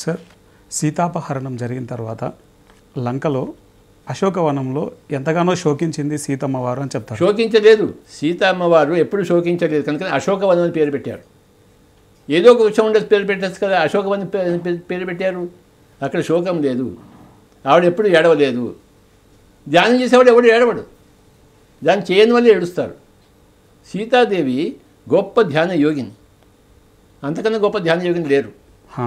Sir, సీతాపహరణం జరిగిన తర్వాత లంకలో అశోకవనంలో ఎంతగానో శోకించింది సీతమ్మవారు అని చెప్తారు. శోకించలేదు, సీతమ్మవారు ఎప్పుడు శోకించలేదు కనుక అశోకవనం అని పేరు పెట్టారు. ఏదో ఒక వృక్షం ఉండేది పేరు పెట్టచ్చు కదా, అశోకవనం పేరు పెట్టారు. అక్కడ శోకం లేదు, ఆవిడ ఎప్పుడు ఏడవలేదు. ధ్యానం చేసేవాడు ఎవడు ఏడవడు, దాన్ని చేయని వల్ల ఏడుస్తారు. సీతాదేవి గొప్ప ధ్యాన యోగిని, అంతకన్నా గొప్ప ధ్యాన యోగిని లేరు.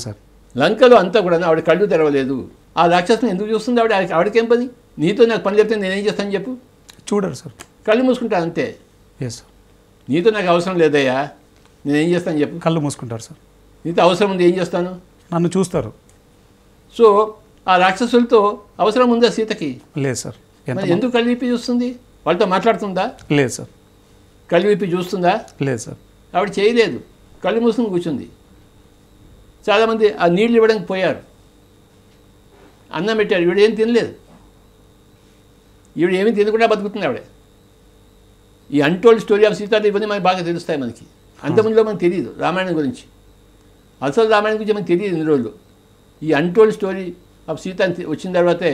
సార్, లంకలో అంతా కూడా ఆవిడ కళ్ళు తెరవలేదు. ఆ రాక్షసుని ఎందుకు చూస్తుంది ఆవిడకేం పని? నీతో నాకు పని చెప్తే నేనేం చేస్తాను చెప్పు? చూడరు సార్, కళ్ళు మూసుకుంటాను అంతే. ఎస్ సార్, నీతో నాకు అవసరం లేదయ్యా, నేనేం చేస్తాను చెప్పు? కళ్ళు మూసుకుంటారు సార్. నీతో అవసరం ఉంది, ఏం చేస్తాను? నన్ను చూస్తారు. సో ఆ రాక్షసులతో అవసరం ఉందా సీతకి? లేదు సార్. మరి ఎందుకు కళ్ళు విప్పి చూస్తుంది? వాళ్ళతో మాట్లాడుతుందా? లేదు సార్. కళ్ళు విప్పి చూస్తుందా? లేదు సార్. ఆవిడ చేయలేదు, కళ్ళు మూసుకుని కూర్చుంది. చాలామంది ఆ నీళ్ళు ఇవ్వడానికి పోయారు, అన్నం పెట్టారు, ఈవిడ ఏం తినలేదు. ఈవిడ ఏమీ తినకుండా బతుకుతుంది ఆవిడ. ఈ అన్టోల్డ్ స్టోరీ ఆఫ్ సీతాదేవి ఇవన్నీ మనకి బాగా తెలుస్తాయి. మనకి అంతకుముందులో మనకు తెలియదు రామాయణం గురించి, అసలు రామాయణం గురించి మనకు తెలియదు ఇన్ని రోజులు. ఈ అన్టోల్డ్ స్టోరీ ఆఫ్ సీత వచ్చిన తర్వాతే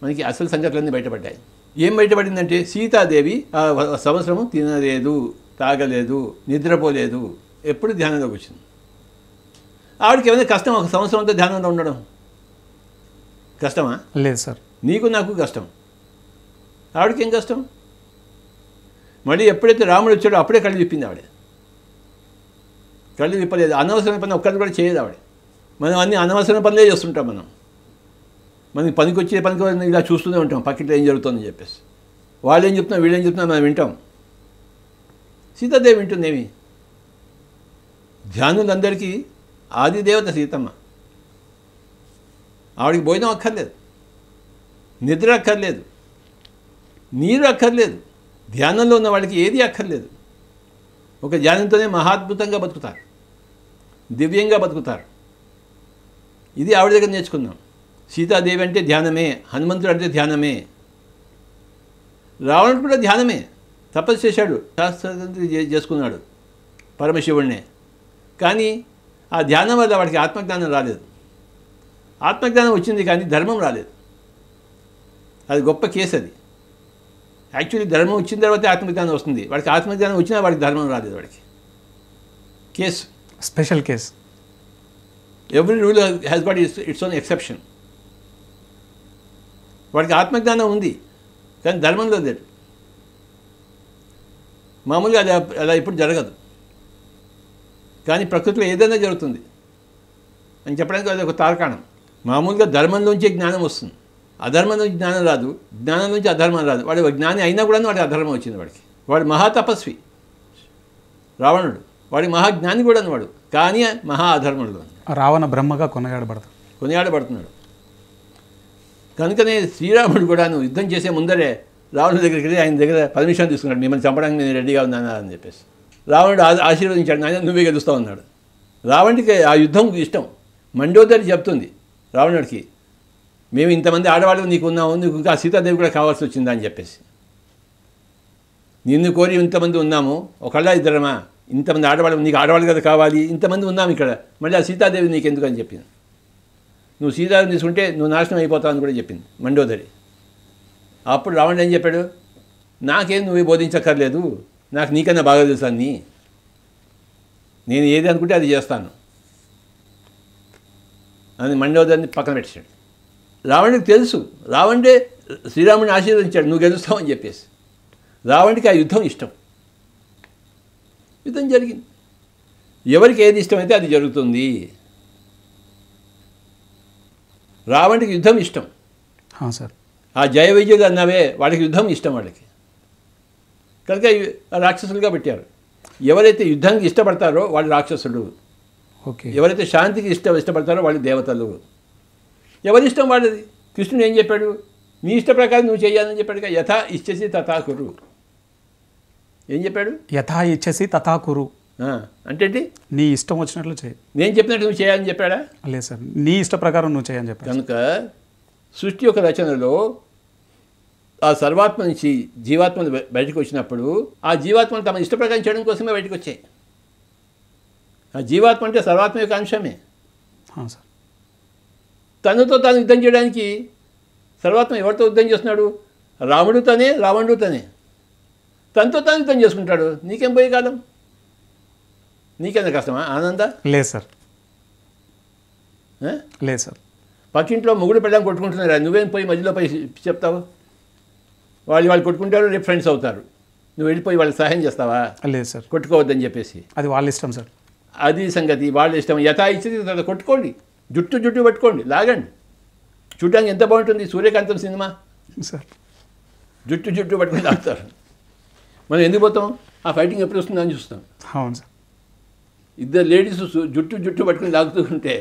మనకి అసలు సంగతులన్నీ బయటపడ్డాయి. ఏం బయటపడిందంటే సీతాదేవి ఆ సంవత్సరము తినలేదు, తాగలేదు, నిద్రపోలేదు, ఎప్పుడు ధ్యానంలోకి వచ్చింది. ఆవిడకి ఏమైనా కష్టం ఒక సంవత్సరం అంతా ధ్యానంలో ఉండడం? కష్టమా? లేదు సార్. నీకు నాకు కష్టం, ఆవిడకి ఏం కష్టం? మళ్ళీ ఎప్పుడైతే రాముడు వచ్చాడో అప్పుడే కళ్ళు విప్పింది ఆవిడ. కళ్ళు విప్పలేదు, అనవసరమైన పని ఒక్కరిని కూడా చేయదు ఆవిడ. మనం అన్ని అనవసరమైన పనులే చేస్తుంటాం. మనకి పనికి ఇలా చూస్తూనే ఉంటాం, పక్కిట్లో ఏం జరుగుతుందని చెప్పేసి. వాళ్ళు ఏం చెప్తున్నా వీళ్ళు ఏం చెప్తున్నా మనం వింటాం. సీతాదేవి వింటుందేమి? ధ్యానులందరికీ ఆది దేవత సీతమ్మ. ఆవిడికి భోజనం అక్కర్లేదు, నిద్ర అక్కర్లేదు, నీరు అక్కర్లేదు. ధ్యానంలో ఉన్న వాళ్ళకి ఏది అక్కర్లేదు. ఒక ధ్యానంతోనే మహాద్భుతంగా బతుకుతారు, దివ్యంగా బతుకుతారు. ఇది ఆవిడ దగ్గర నేర్చుకున్నాం. సీతాదేవి అంటే ధ్యానమే, హనుమంతుడు అంటే ధ్యానమే, రావణుడు కూడా ధ్యానమే. తపస్సు చేశాడు, శాస్త్రం చేసుకున్నాడు పరమశివుడినే. కానీ ఆ ధ్యానం వల్ల వాడికి ఆత్మజ్ఞానం రాలేదు. ఆత్మజ్ఞానం వచ్చింది కానీ ధర్మం రాలేదు. అది గొప్ప కేసు. అది యాక్చువల్లీ ధర్మం వచ్చిన తర్వాతే ఆత్మజ్ఞానం వస్తుంది. వాడికి ఆత్మజ్ఞానం వచ్చినా వాడికి ధర్మం రాలేదు. వాడికి case, special case. Every rule has got its own exception. వాడికి ఆత్మజ్ఞానం ఉంది కానీ ధర్మంలో లేదు. మామూలుగా అది అలా ఇప్పుడు జరగదు, కానీ ప్రకృతిలో ఏదైనా జరుగుతుంది అని చెప్పడానికి అది ఒక తార్కాణం. మామూలుగా ధర్మంలోంచి జ్ఞానం వస్తుంది, అధర్మం నుంచి జ్ఞానం రాదు, జ్ఞానం నుంచి అధర్మం రాదు. వాడు జ్ఞాని అయినా కూడా వాడికి అధర్మం వచ్చింది. వాడు మహాతపస్వి రావణుడు, వాడి మహాజ్ఞాని కూడా వాడు, కానీ మహా అధర్ముడు. రావణ బ్రహ్మగా కొనియాడబడుతున్నాడు. కనుకనే శ్రీరాముడు కూడాను యుద్ధం చేసే ముందరే రావణుడి దగ్గరికి వెళ్ళి ఆయన దగ్గర పర్మిషన్ తీసుకున్నాడు, మిమ్మల్ని చంపడానికి నేను రెడీగా ఉన్నాను అని చెప్పేసి. రావణుడు ఆశీర్వదించాడు, ఆయన నువ్వే గెలుస్తావు అన్నాడు. రావణుడికి ఆ యుద్ధం ఇష్టం. మండోదరి చెప్తుంది రావణుడికి, మేము ఇంతమంది ఆడవాళ్ళు నీకు ఉన్నాము, నీకు ఇంకా సీతాదేవి కూడా కావాల్సి వచ్చిందా అని చెప్పేసి. నిన్ను కోరి ఇంతమంది ఉన్నాము, ఒకళ్ళ ఇద్దరమా, ఇంతమంది ఆడవాళ్ళు, నీకు ఆడవాళ్ళు కదా కావాలి, ఇంతమంది ఉన్నాము ఇక్కడ, మళ్ళీ ఆ సీతాదేవి నీకు ఎందుకు అని చెప్పింది. నువ్వు సీతాదేవి తీసుకుంటే నువ్వు నాశనం అయిపోతావు అని కూడా చెప్పింది మండోదరి. అప్పుడు రావణుడు ఏం చెప్పాడు, నాకేం నువ్వే బోధించక్కర్లేదు, నాకు నీకన్నా బాగా తెలుసు అన్నీ, నేను ఏది అనుకుంటే అది చేస్తాను అని మండోదరిని పక్కన పెట్టాడు. రావణుడికి తెలుసు, రావణుడే శ్రీరాముడిని ఆశీర్వదించాడు నువ్వు గెలుస్తావు అని చెప్పేసి. రావణుడికి ఆ యుద్ధం ఇష్టం. యుద్ధం జరిగింది. ఎవరికి ఏది ఇష్టమైతే అది జరుగుతుంది. రావణుడికి యుద్ధం ఇష్టం సార్. ఆ జయ విజయులు అన్నవే వాడికి యుద్ధం ఇష్టం. వాళ్ళకి కనుక రాక్షసులుగా పెట్టారు. ఎవరైతే యుద్ధానికి ఇష్టపడతారో వాళ్ళు రాక్షసులు, ఎవరైతే శాంతికి ఇష్టపడతారో వాళ్ళు దేవతలు. ఎవరిష్టం వాళ్ళది. కృష్ణుడు ఏం చెప్పాడు, నీ ఇష్ట ప్రకారం నువ్వు చేయాలని చెప్పాడు. యథా ఇచ్చేసి తథా కురు. ఏం చెప్పాడు? యథా ఇచ్చేసి తథా కురు అంటే నీ ఇష్టం వచ్చినట్లు చేయి, నేను చెప్పినట్టు నువ్వు చేయాలని చెప్పాడా? లేదు సార్, నీ ఇష్ట ప్రకారం నువ్వు చేయని చెప్పాడు. కనుక సృష్టి యొక్క రచనలో ఆ సర్వాత్మ నుంచి జీవాత్మలు బయటకు వచ్చినప్పుడు ఆ జీవాత్మలు తమ ఇష్ట ప్రకారం చేయడం కోసమే బయటకు వచ్చాయి. ఆ జీవాత్మ అంటే సర్వాత్మ యొక్క అంశమే. తనతో తాను యుద్ధం చేయడానికి సర్వాత్మ ఎవరితో యుద్ధం చేస్తున్నాడు? రాముడు తనే, రావణుడు తనే. తనతో తాను యుద్ధం చేసుకుంటాడు. నీకేం పోయే కాలం? నీకేంత కష్టమా? ఆనంద లేదు సార్, లేదు సార్. పక్కింట్లో మొగుడు పెళ్ళాం కొట్టుకుంటున్నారా, నువ్వేం పోయి మధ్యలో పోయి చెప్తావు? వాళ్ళు కొట్టుకుంటారు, రేపు ఫ్రెండ్స్ అవుతారు. నువ్వు వెళ్ళిపోయి వాళ్ళకి సహాయం చేస్తావా? లేదు సార్, కొట్టుకోవద్దని చెప్పేసి. అది వాళ్ళ ఇష్టం సార్. అది సంగతి, వాళ్ళ ఇష్టం. యథా ఇచ్చేది తర్వాత కొట్టుకోండి, జుట్టు పట్టుకోండి, లాగండి. చూడడానికి ఎంత బాగుంటుంది సూర్యకాంతం సినిమా. సార్ జుట్టు పట్టుకొని లాగుతారు. మనం ఎందుకు పోతాం? ఆ ఫైటింగ్ ఎప్పుడు వస్తుందో అని చూస్తాం. అవును సార్. ఇద్దరు లేడీస్ జుట్టు పట్టుకొని లాగుతూ ఉంటే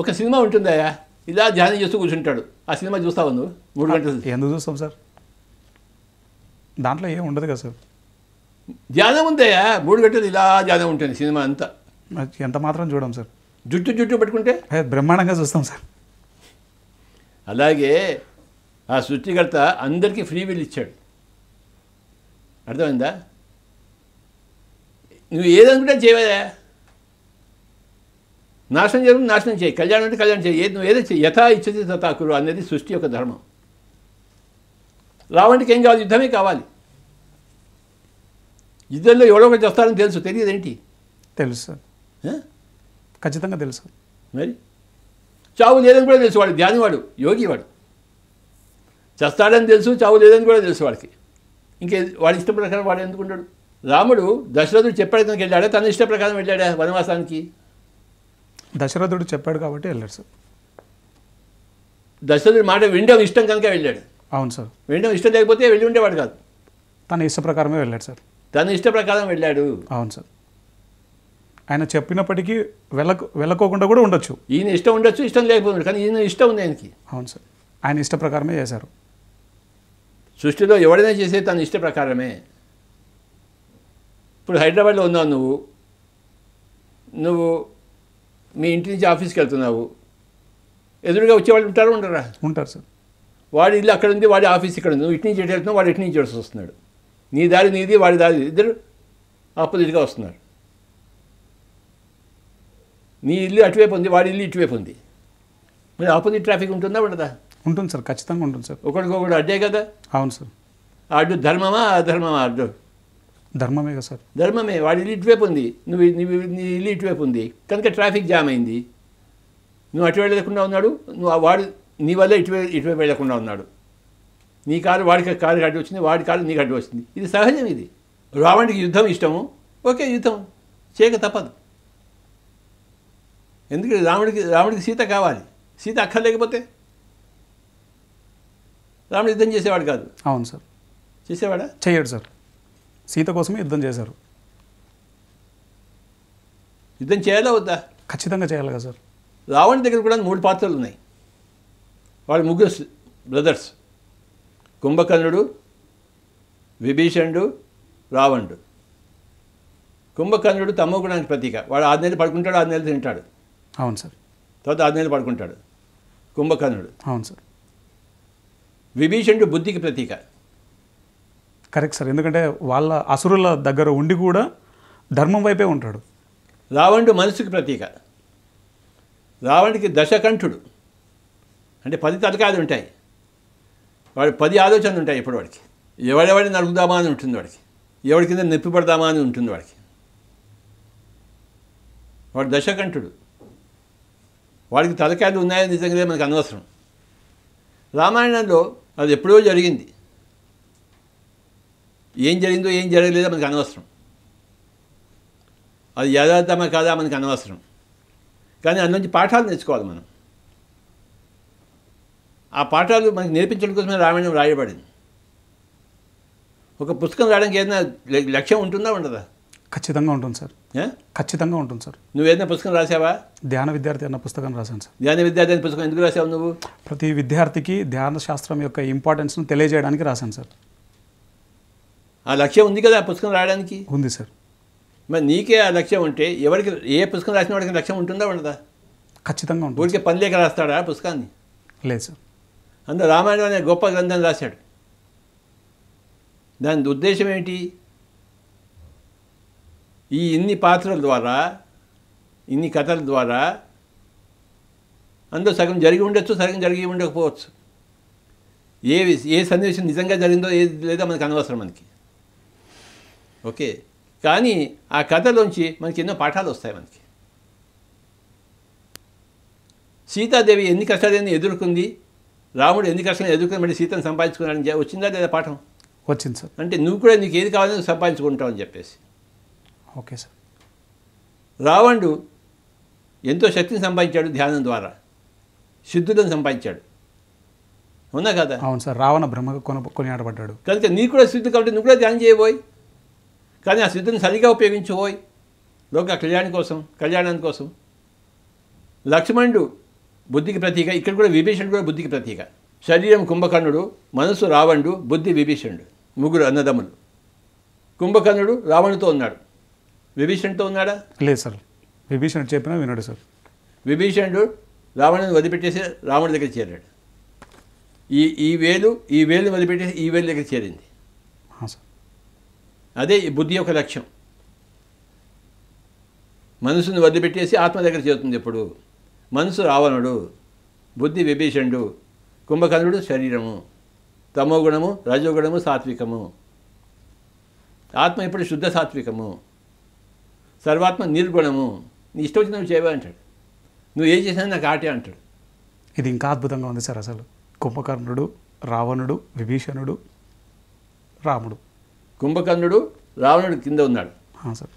ఒక సినిమా ఉంటుందయా, ఇలా ధ్యానం చేస్తూ కూర్చుంటాడు. ఆ సినిమా చూస్తావు నువ్వు 3 గంటలు? ఎందుకు చూస్తాం సార్, దాంట్లో ఏం ఉండదు కదా సార్. ధ్యానం ఉందయా, 3 గంటలు ఇలా ధ్యానం ఉంటుంది సినిమా అంతా. ఎంత మాత్రం చూడం సార్. జుట్టు పట్టుకుంటే బ్రహ్మాండంగా చూస్తాం సార్. అలాగే ఆ సృష్టికర్త అందరికీ ఫ్రీ విల్ ఇచ్చాడు. అర్థమైందా? నువ్వు ఏదనుకుంటే చేయవా. నాశనం చేయడం నాశనం చేయి, కళ్యాణం అంటే కళ్యాణం చేయి, నువ్వు ఏదో చేయి. యథా ఇచ్చతి తథా కురు అనేది సృష్టి యొక్క ధర్మం. రావణుడికి ఏం కావాలి? యుద్ధమే కావాలి. యుద్ధంలో ఎవరో ఒకటి చేస్తారని తెలుసు, తెలియదేంటి? తెలుసు సార్, ఖచ్చితంగా తెలుసు. మరి చావు లేదని కూడా తెలుసు. వాడు ధ్యానివాడు, యోగి వాడు. చేస్తాడని తెలుసు, చావు లేదని కూడా తెలుసు వాడికి. ఇంకే వాడి ఇష్ట ప్రకారం వాడు ఎందుకుంటాడు? రాముడు దశరథుడు చెప్పాడు కనుక వెళ్ళాడా, తన ఇష్ట ప్రకారం వెళ్ళాడా వనవాసానికి? దశరథుడు చెప్పాడు కాబట్టి వెళ్ళాడు సార్. దశరథుడి మాట వినడం ఇష్టం కనుక వెళ్ళాడు. అవును సార్. వినడం ఇష్టం లేకపోతే వెళ్ళి ఉండేవాడు కాదు. తన ఇష్ట ప్రకారమే వెళ్ళాడు సార్. తన ఇష్ట ప్రకారం వెళ్ళాడు. అవును సార్. ఆయన చెప్పినప్పటికీ వెళ్ళకోకుండా కూడా ఉండొచ్చు. ఈయన ఇష్టం ఉండొచ్చు, ఇష్టం లేకపోతే, కానీ ఈయన ఇష్టం ఉంది ఆయనకి. అవును సార్, ఆయన ఇష్ట ప్రకారమే చేశారు. సృష్టిలో ఎవడైనా చేసేది తన ఇష్ట ప్రకారమే. ఇప్పుడు హైదరాబాద్లో ఉన్నావు నువ్వు మీ ఇంటి నుంచి ఆఫీస్కి వెళ్తున్నావు, ఎదురుగా వచ్చేవాళ్ళు ఉంటారు ఉండరా? ఉంటారు సార్. వాడి ఇల్లు అక్కడ ఉంది, వాడి ఆఫీస్ ఇక్కడ ఉంది. నువ్వు ఇటు నుంచి ఎటు వెళ్తున్నావు, వాడు ఇటు నుంచి వస్తున్నాడు. నీ దారి నీది, వాడి దారి, ఇద్దరు ఆపోజిట్గా వస్తున్నారు. నీ ఇల్లు అటువైపు ఉంది, వాడి ఇల్లు ఇటువైపు ఉంది. మరి ఆపోజిట్ ట్రాఫిక్ ఉంటుందా ఉండదా? ఉంటుంది సార్, ఖచ్చితంగా ఉంటుంది సార్. ఒకరికొకటి అడ్డే కదా. అవును సార్. అడ్డు ధర్మమా అధర్మమా? అడ్డు ధర్మమే కదా సార్. ధర్మమే. వాడి ఇల్లు ఇటువైపు ఉంది, నీ ఇల్లు ఇటువైపు ఉంది కనుక ట్రాఫిక్ జామ్ అయింది. నువ్వు అటు వెళ్ళకుండా ఉన్నాడు, వాడు నీ వల్ల ఇటువైపు వెళ్ళకుండా ఉన్నాడు. నీ కారు వాడికి కారు అడ్డు వచ్చింది, వాడి కారు నీకు అడ్డు వచ్చింది. ఇది సహజం. ఇది రావణుడికి యుద్ధం ఇష్టము, ఓకే యుద్ధం చేయక తప్పదు. ఎందుకంటే రాముడికి సీత కావాలి. సీత అక్కర్లేకపోతే రాముడు యుద్ధం చేసేవాడు కాదు. అవును సార్. చేసేవాడా? చేయడు సార్. సీత కోసమే యుద్ధం చేశారు. యుద్ధం చేయాలా వద్దా? ఖచ్చితంగా చేయాలి కదా సార్. రావణుడి దగ్గర కూడా 3 పాత్రలు ఉన్నాయి. వాళ్ళు 3 బ్రదర్స్: కుంభకర్ణుడు, విభీషణుడు, రావణుడు. కుంభకర్ణుడు తమో గుణానికి ప్రతీక. వాడు 6 నెలలు పడుకుంటాడు, 6 నెలలు తింటాడు. అవును సార్. తర్వాత 6 నెలలు పడుకుంటాడు కుంభకర్ణుడు. అవును సార్. విభీషణుడు బుద్ధికి ప్రతీక. Correct sir. ఎందుకంటే వాళ్ళ అసురుల దగ్గర ఉండి కూడా ధర్మం వైపే ఉంటాడు. రావణుడు మనసుకి ప్రతీక. రావణుడికి దశకంఠుడు, అంటే 10 తలకాయలు ఉంటాయి. వాడు 10 ఆలోచనలు ఉంటాయి. ఇప్పుడు వాడికి ఎవడెవడిని నరుకుదామా అని ఉంటుంది, వాడికి ఎవరి కింద నొప్పి పడదామా అని ఉంటుంది వాడికి. వాడు దశకంఠుడు. వాడికి తలకాయలు ఉన్నాయని నిజంగా మనకు అనవసరం. రామాయణంలో అది ఎప్పుడో జరిగింది. ఏం జరిగిందో ఏం జరగలేదో మనకు అనవసరం. అది యథార్థమా కాదా మనకు అనవసరం. కానీ అందులోంచి పాఠాలు నేర్చుకోవాలి మనం. ఆ పాఠాలు మనకి నేర్పించడం కోసమే రామాయణం రాయబడింది. ఒక పుస్తకం రాయడానికి ఏదైనా లక్ష్యం ఉంటుందా ఉండదా? ఖచ్చితంగా ఉంటుంది సార్. ఖచ్చితంగా ఉంటుంది సార్. నువ్వు ఏదైనా పుస్తకం రాసావా? ధ్యాన విద్యార్థి అన్న పుస్తకం రాశాను సార్. ధ్యాన విద్యార్థి అనే పుస్తకం ఎందుకు రాసావు నువ్వు? ప్రతి విద్యార్థికి ధ్యాన శాస్త్రం యొక్క ఇంపార్టెన్స్ను తెలియజేయడానికి రాశాను సార్. ఆ లక్ష్యం ఉంది కదా ఆ పుస్తకం రాయడానికి? ఉంది సార్. మరి నీకే ఆ లక్ష్యం ఉంటే ఎవరికి, ఏ పుస్తకం రాసిన వాడికి లక్ష్యం ఉంటుందా ఉండదా? ఖచ్చితంగా ఉంటుంది. ఊరికే పని లేక రాస్తాడా ఆ పుస్తకాన్ని? లేదు సార్. అందులో రామాయణం అనే గొప్ప గ్రంథం రాశాడు. దాని ఉద్దేశం ఏంటి? ఈ ఇన్ని పాత్రల ద్వారా ఇన్ని కథల ద్వారా అందులో సగం జరిగి ఉండొచ్చు, సగం జరిగి ఉండకపోవచ్చు. ఏ సన్నివేశం నిజంగా జరిగిందో ఏది లేదో మనకు అనవసరం మనకి. ఓకే, కానీ ఆ కథలోంచి మనకి ఎన్నో పాఠాలు వస్తాయి. మనకి సీతాదేవి ఎన్ని కష్టాలను ఎదుర్కొంది, రాముడు ఎన్ని కష్టాలను ఎదుర్కొని మళ్ళీ సీతను సంపాదించుకున్నాడని వచ్చిందా లేదా పాఠం? వచ్చింది సార్. అంటే నువ్వు కూడా నీకు ఏది కావాలని సంపాదించుకుంటావు అని చెప్పేసి. Okay sir. రావణుడు ఎంతో శక్తిని సంపాదించాడు ధ్యానం ద్వారా, సిద్ధులను సంపాదించాడు. అవునా కదా? అవును సార్. రావణ బ్రహ్మగా కొనియాడబడ్డాడు కనుక నీకు కూడా సిద్ధు కాబట్టి నువ్వు కూడా ధ్యానం చేయబోయి, కానీ ఆ సిద్ధుని సరిగా ఉపయోగించుకోయి లోక కళ్యాణాని కోసం. లక్ష్మణుడు బుద్ధికి ప్రతీక, ఇక్కడ కూడా విభీషణుడు కూడా బుద్ధికి ప్రతీక. శరీరం కుంభకర్ణుడు, మనసు రావణుడు, బుద్ధి విభీషణుడు, ముగ్గురు అన్నదమ్ములు. కుంభకర్ణుడు రావణుతో ఉన్నాడు, విభీషణుడితో ఉన్నాడా? లేదు సార్. విభీషణుడు చెప్పినా వినడు సార్. విభీషణుడు రావణుని వదిలిపెట్టేసి రావణుడి దగ్గర చేరాడు. ఈ వేలు వదిలిపెట్టేసి ఈ వేలు దగ్గర చేరింది. సార్. అదే ఈ బుద్ధి యొక్క లక్ష్యం. మనసును వదిలిపెట్టేసి ఆత్మ దగ్గర చేరుతుంది. ఎప్పుడు మనసు రావణుడు, బుద్ధి విభీషణుడు, కుంభకర్ణుడు శరీరము, తమోగుణము, రజోగుణము, సాత్వికము. ఆత్మ ఇప్పుడు శుద్ధ సాత్వికము, సర్వాత్మ నిర్గుణము. నీ ఇష్టం వచ్చిన నువ్వు చేయవా అంటాడు. నువ్వు ఏం చేసినా నాకు ఆటే అంటాడు. ఇది ఇంకా అద్భుతంగా ఉంది సార్. అసలు కుంభకర్ణుడు, రావణుడు, విభీషణుడు, రాముడు. కుంభకర్ణుడు రావణుడు కింద ఉన్నాడు సార్.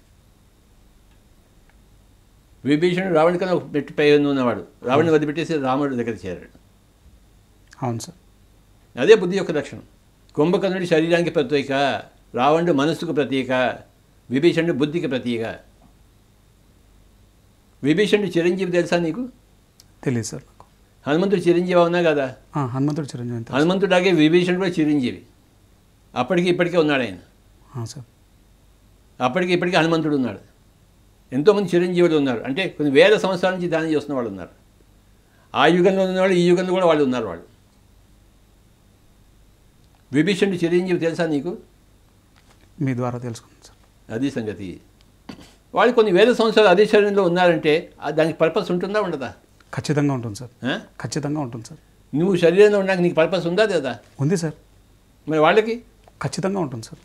విభీషణుడు రావణుడి కన్నా ఒక మెట్టు పై ఉన్నవాడు. రావణుని వదిలిపెట్టేసి రాముడి దగ్గర చేరాడు. అవును సార్. అదే బుద్ధి యొక్క లక్షణం. కుంభకర్ణుడి శరీరానికి ప్రతీక, రావణుడు మనస్సుకు ప్రతీక, విభీషణుడు బుద్ధికి ప్రతీక. విభీషణుడు చిరంజీవి తెలుసా నీకు? తెలియదు సార్ నాకు. హనుమంతుడు చిరంజీవి అవునా కదా? హనుమంతుడు చిరంజీవి. హనుమంతుడాగే విభీషణుడు కూడా చిరంజీవి. అప్పటికి ఇప్పటికే ఉన్నాడు ఆయన. సార్. అప్పటికి ఇప్పటికీ హనుమంతుడు ఉన్నాడు. ఎంతోమంది చిరంజీవులు ఉన్నారు. అంటే కొన్ని వేల సంవత్సరాల నుంచి ధ్యానం చేస్తున్న వాళ్ళు ఉన్నారు. ఆ యుగంలో ఉన్నవాళ్ళు, ఈ యుగంలో కూడా వాళ్ళు ఉన్నారు. వాళ్ళు విభీషణుడు చిరంజీవి తెలుసా నీకు? మీ ద్వారా తెలుసుకున్నాను సార్. అది సంగతి. వాళ్ళు కొన్ని వేల సంవత్సరాలు అదే శరీరంలో ఉన్నారంటే దానికి పర్పస్ ఉంటుందా ఉండదా? ఖచ్చితంగా ఉంటుంది సార్. ఖచ్చితంగా ఉంటుంది సార్. నువ్వు శరీరంలో ఉన్నాక నీకు పర్పస్ ఉందా లేదా? ఉంది సార్. మరి వాళ్ళకి ఖచ్చితంగా ఉంటుంది సార్.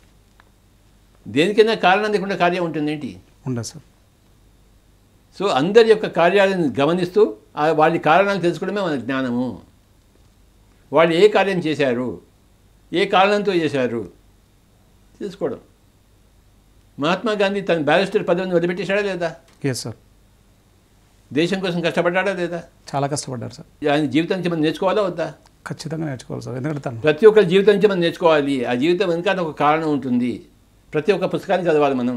దేనికైనా కారణం లేకుండా కార్యం ఉంటుంది ఏంటి? ఉండదు సార్. సో అందరి యొక్క కార్యాలను గమనిస్తూ వాళ్ళ కారణాలు తెలుసుకోవడమే మన జ్ఞానము. వాళ్ళు ఏ కార్యం చేశారు, ఏ కారణంతో చేశారు తెలుసుకోవడం. మహాత్మా గాంధీ తన బ్యారిస్టర్ పదవిని వదిలిపెట్టేశాడా లేదా? Yes sir. దేశం కోసం కష్టపడ్డాడా లేదా? చాలా కష్టపడ్డారు సార్. ఆయన జీవితం నుంచి మనం నేర్చుకోవాలా వద్దా? ఖచ్చితంగా నేర్చుకోవాలి సార్. ఎందుకంటే తను ప్రతి ఒక్కరి జీవితం నుంచి మనం నేర్చుకోవాలి. ఆ జీవితం వెనకాల ఒక కారణం ఉంటుంది. ప్రతి ఒక్క పుస్తకాన్ని చదవాలి. మనం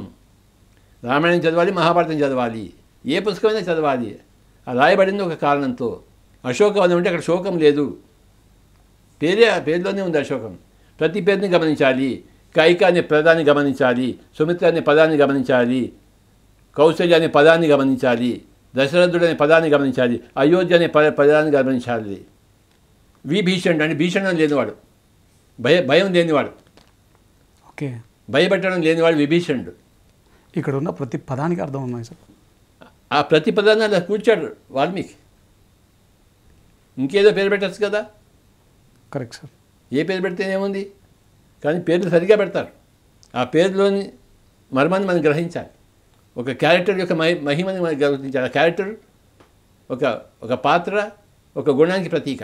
రామాయణం చదవాలి, మహాభారతం చదవాలి, ఏ పుస్తకమైనా చదవాలి. ఆ రాయబడింది ఒక కారణంతో. అశోకవనం అంటే అక్కడ శోకం లేదు, పేరులోనే ఉంది అశోకం. ప్రతి పేరుని గమనించాలి. కైక అనే పదాన్ని గమనించాలి, సుమిత్ర అనే పదాన్ని గమనించాలి, కౌశల్య అనే పదాన్ని గమనించాలి, దశరథుడు అనే పదాన్ని గమనించాలి, అయోధ్య అనే పదాన్ని గమనించాలి. విభీషణుడు అంటే భీషణం లేనివాడు, భయం లేనివాడు, ఓకే, భయపెట్టడం లేనివాడు విభీషణుడు. ఇక్కడ ఉన్న ప్రతి పదానికి అర్థం ఉన్నాయి సార్. ఆ ప్రతి పదాన్ని అలా కూర్చాడు వాల్మీకి. ఇంకేదో పేరు పెట్టచ్చు కదా? Correct sir. ఏ పేరు పెడితేనేముంది, కానీ పేర్లు సరిగా పెడతారు. ఆ పేరులోని మర్మాన్ని మనం గ్రహించాలి. ఒక క్యారెక్టర్ యొక్క మహిమని మనం గ్రహించాలి. ఆ క్యారెక్టర్ ఒక పాత్ర, ఒక గుణానికి ప్రతీక.